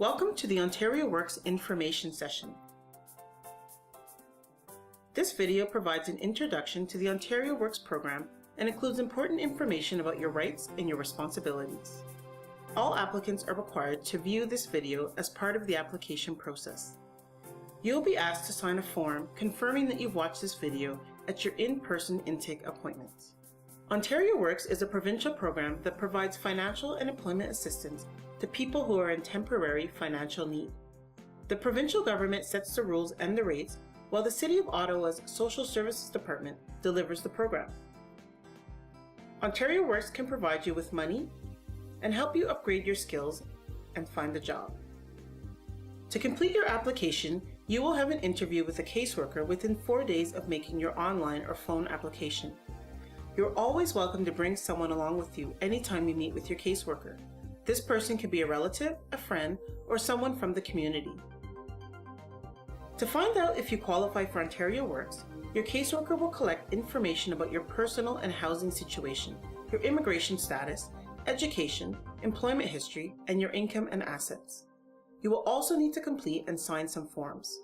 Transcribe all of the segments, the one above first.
Welcome to the Ontario Works information session. This video provides an introduction to the Ontario Works program and includes important information about your rights and your responsibilities. All applicants are required to view this video as part of the application process. You will be asked to sign a form confirming that you've watched this video at your in-person intake appointments. Ontario Works is a provincial program that provides financial and employment assistance to people who are in temporary financial need. The provincial government sets the rules and the rates, while the City of Ottawa's Social Services Department delivers the program. Ontario Works can provide you with money and help you upgrade your skills and find a job. To complete your application, you will have an interview with a caseworker within 4 days of making your online or phone application. You're always welcome to bring someone along with you anytime you meet with your caseworker. This person can be a relative, a friend, or someone from the community. To find out if you qualify for Ontario Works, your caseworker will collect information about your personal and housing situation, your immigration status, education, employment history, and your income and assets. You will also need to complete and sign some forms.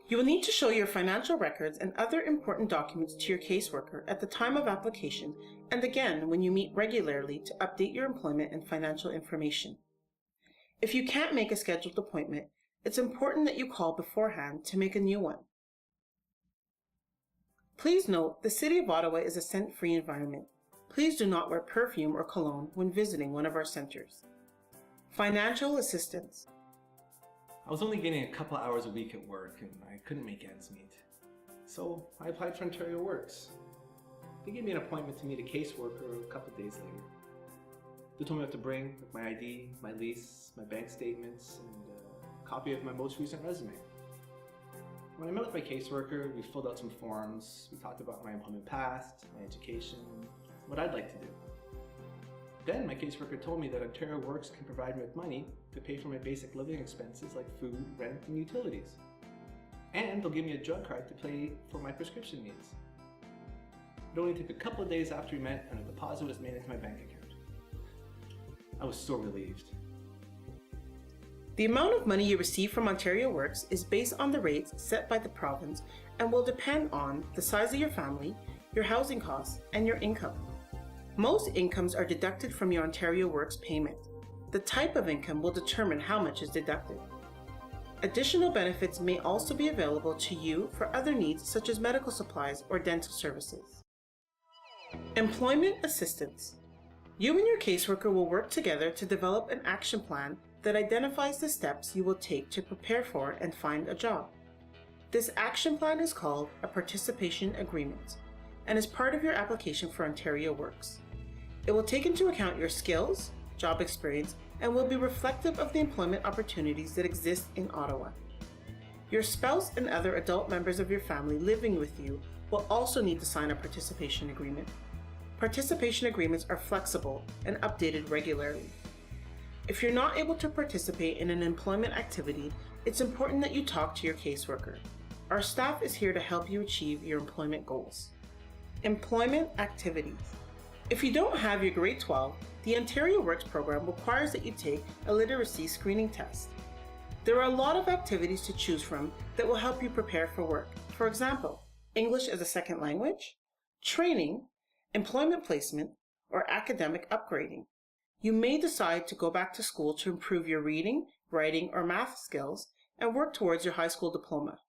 You will need to show your financial records and other important documents to your caseworker at the time of application and again when you meet regularly to update your employment and financial information. If you can't make a scheduled appointment, it's important that you call beforehand to make a new one. Please note, the City of Ottawa is a scent-free environment. Please do not wear perfume or cologne when visiting one of our centers. Financial assistance. I was only getting a couple hours a week at work and I couldn't make ends meet. So I applied for Ontario Works. They gave me an appointment to meet a caseworker a couple days later. They told me what to bring, like my ID, my lease, my bank statements, and a copy of my most recent resume. When I met with my caseworker, we filled out some forms. We talked about my employment past, my education, what I'd like to do. Then my caseworker told me that Ontario Works can provide me with money to pay for my basic living expenses like food, rent, and utilities. And they'll give me a drug card to pay for my prescription needs. It only took a couple of days after we met and a deposit was made into my bank account. I was so relieved. The amount of money you receive from Ontario Works is based on the rates set by the province and will depend on the size of your family, your housing costs, and your income. Most incomes are deducted from your Ontario Works payment. The type of income will determine how much is deducted. Additional benefits may also be available to you for other needs such as medical supplies or dental services. Employment assistance. You and your caseworker will work together to develop an action plan that identifies the steps you will take to prepare for and find a job. This action plan is called a participation agreement and is part of your application for Ontario Works. It will take into account your skills, job experience, and will be reflective of the employment opportunities that exist in Ottawa. Your spouse and other adult members of your family living with you will also need to sign a participation agreement. Participation agreements are flexible and updated regularly. If you're not able to participate in an employment activity, it's important that you talk to your caseworker. Our staff is here to help you achieve your employment goals. Employment activities. If you don't have your grade 12, the Ontario Works program requires that you take a literacy screening test. There are a lot of activities to choose from that will help you prepare for work. For example, English as a second language, training, employment placement, or academic upgrading. You may decide to go back to school to improve your reading, writing, or math skills and work towards your high school diploma.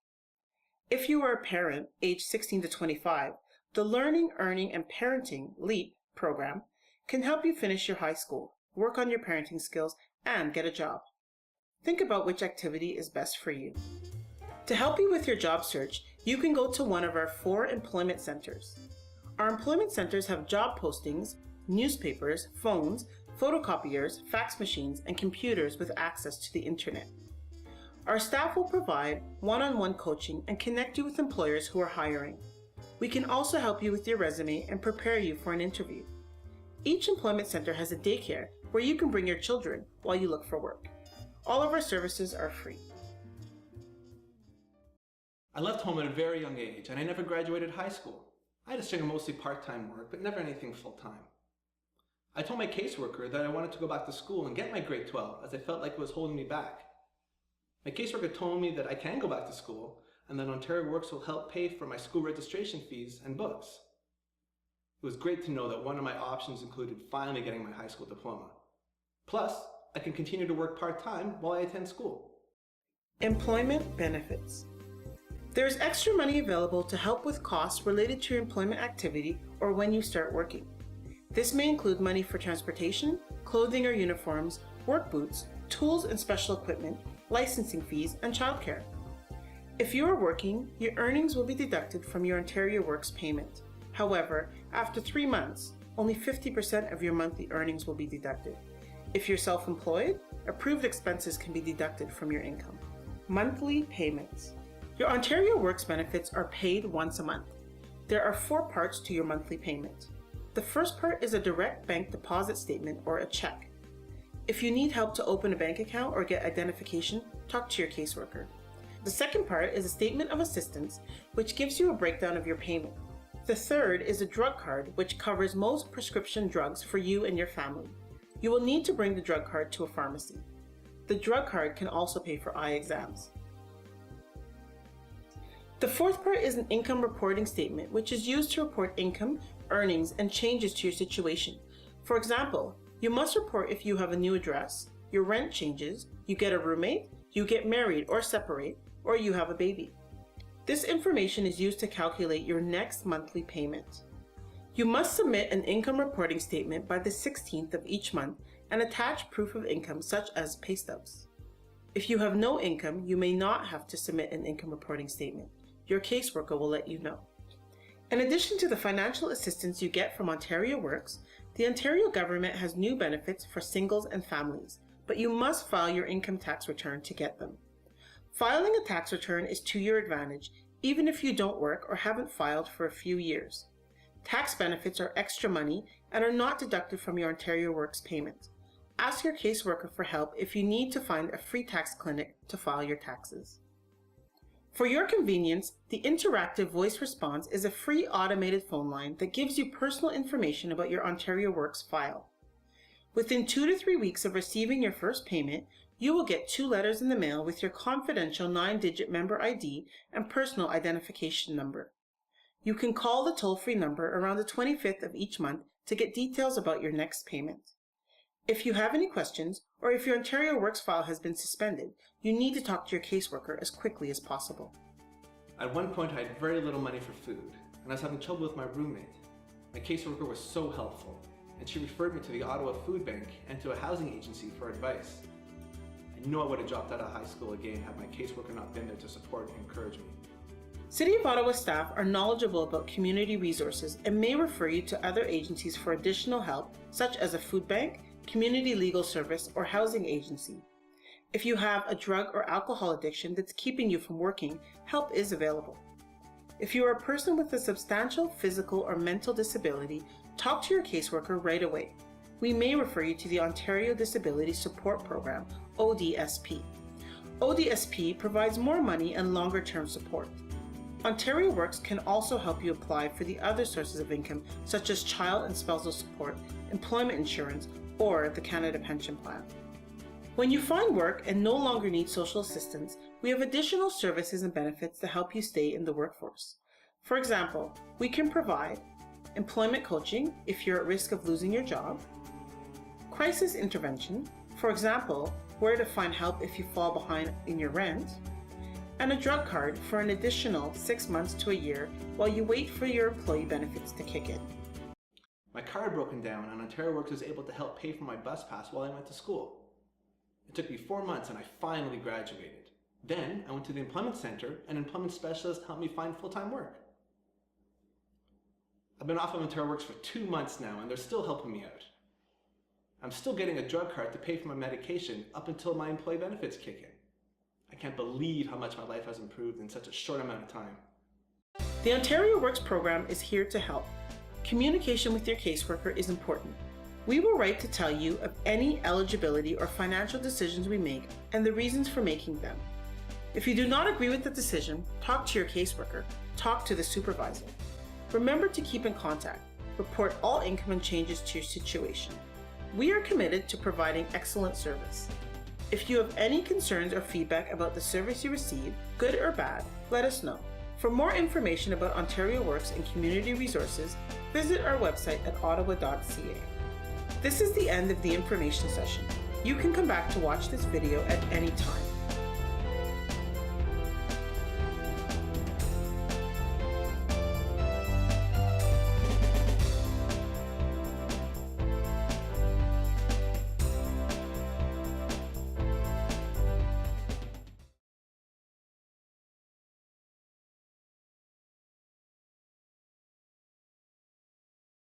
If you are a parent aged 16 to 25, the Learning, Earning, and Parenting LEAP program can help you finish your high school, work on your parenting skills, and get a job. Think about which activity is best for you. To help you with your job search, you can go to one of our 4 employment centers. Our employment centers have job postings, newspapers, phones, photocopiers, fax machines, and computers with access to the internet. Our staff will provide one-on-one coaching and connect you with employers who are hiring. We can also help you with your resume and prepare you for an interview. Each employment center has a daycare where you can bring your children while you look for work. All of our services are free. I left home at a very young age and I never graduated high school. I had a string of mostly part-time work, but never anything full-time. I told my caseworker that I wanted to go back to school and get my grade 12 as I felt like it was holding me back. My caseworker told me that I can go back to school and that Ontario Works will help pay for my school registration fees and books. It was great to know that one of my options included finally getting my high school diploma. Plus, I can continue to work part-time while I attend school. Employment benefits. There is extra money available to help with costs related to your employment activity or when you start working. This may include money for transportation, clothing or uniforms, work boots, tools and special equipment, licensing fees, and childcare. If you are working, your earnings will be deducted from your Ontario Works payment. However, after 3 months, only 50% of your monthly earnings will be deducted. If you're self-employed, approved expenses can be deducted from your income. Monthly payments. Your Ontario Works benefits are paid once a month. There are 4 parts to your monthly payment. The first part is a direct bank deposit statement or a check. If you need help to open a bank account or get identification, talk to your caseworker. The second part is a statement of assistance, which gives you a breakdown of your payment. The third is a drug card, which covers most prescription drugs for you and your family. You will need to bring the drug card to a pharmacy. The drug card can also pay for eye exams. The fourth part is an income reporting statement, which is used to report income, earnings, and changes to your situation. For example, you must report if you have a new address, your rent changes, you get a roommate, you get married or separate, or you have a baby. This information is used to calculate your next monthly payment. You must submit an income reporting statement by the 16th of each month and attach proof of income such as pay stubs. If you have no income, you may not have to submit an income reporting statement. Your caseworker will let you know. In addition to the financial assistance you get from Ontario Works, the Ontario government has new benefits for singles and families, but you must file your income tax return to get them. Filing a tax return is to your advantage, even if you don't work or haven't filed for a few years. Tax benefits are extra money and are not deducted from your Ontario Works payment. Ask your caseworker for help if you need to find a free tax clinic to file your taxes. For your convenience, the interactive voice response is a free automated phone line that gives you personal information about your Ontario Works file. Within 2 to 3 weeks of receiving your first payment, you will get 2 letters in the mail with your confidential 9-digit member ID and personal identification number. You can call the toll-free number around the 25th of each month to get details about your next payment. If you have any questions, or if your Ontario Works file has been suspended, you need to talk to your caseworker as quickly as possible. At one point, I had very little money for food, and I was having trouble with my roommate. My caseworker was so helpful, and she referred me to the Ottawa Food Bank and to a housing agency for advice. I know I would have dropped out of high school again had my caseworker not been there to support and encourage me. City of Ottawa staff are knowledgeable about community resources and may refer you to other agencies for additional help, such as a food bank, community legal service, or housing agency. If you have a drug or alcohol addiction that's keeping you from working, help is available. If you are a person with a substantial physical or mental disability, talk to your caseworker right away. We may refer you to the Ontario Disability Support Program, ODSP. ODSP provides more money and longer-term support. Ontario Works can also help you apply for the other sources of income, such as child and spousal support, employment insurance, or the Canada Pension Plan. When you find work and no longer need social assistance, we have additional services and benefits to help you stay in the workforce. For example, we can provide employment coaching if you're at risk of losing your job, crisis intervention, for example, where to find help if you fall behind in your rent, and a drug card for an additional 6 months to a year while you wait for your employee benefits to kick in. My car had broken down and Ontario Works was able to help pay for my bus pass while I went to school. It took me 4 months and I finally graduated. Then I went to the employment center and an employment specialist helped me find full-time work. I've been off of Ontario Works for 2 months now and they're still helping me out. I'm still getting a drug card to pay for my medication up until my employee benefits kick in. I can't believe how much my life has improved in such a short amount of time. The Ontario Works program is here to help. Communication with your caseworker is important. We will write to tell you of any eligibility or financial decisions we make and the reasons for making them. If you do not agree with the decision, talk to your caseworker, talk to the supervisor. Remember to keep in contact. Report all income and changes to your situation. We are committed to providing excellent service. If you have any concerns or feedback about the service you receive, good or bad, let us know. For more information about Ontario Works and community resources, visit our website at ottawa.ca. This is the end of the information session. You can come back to watch this video at any time.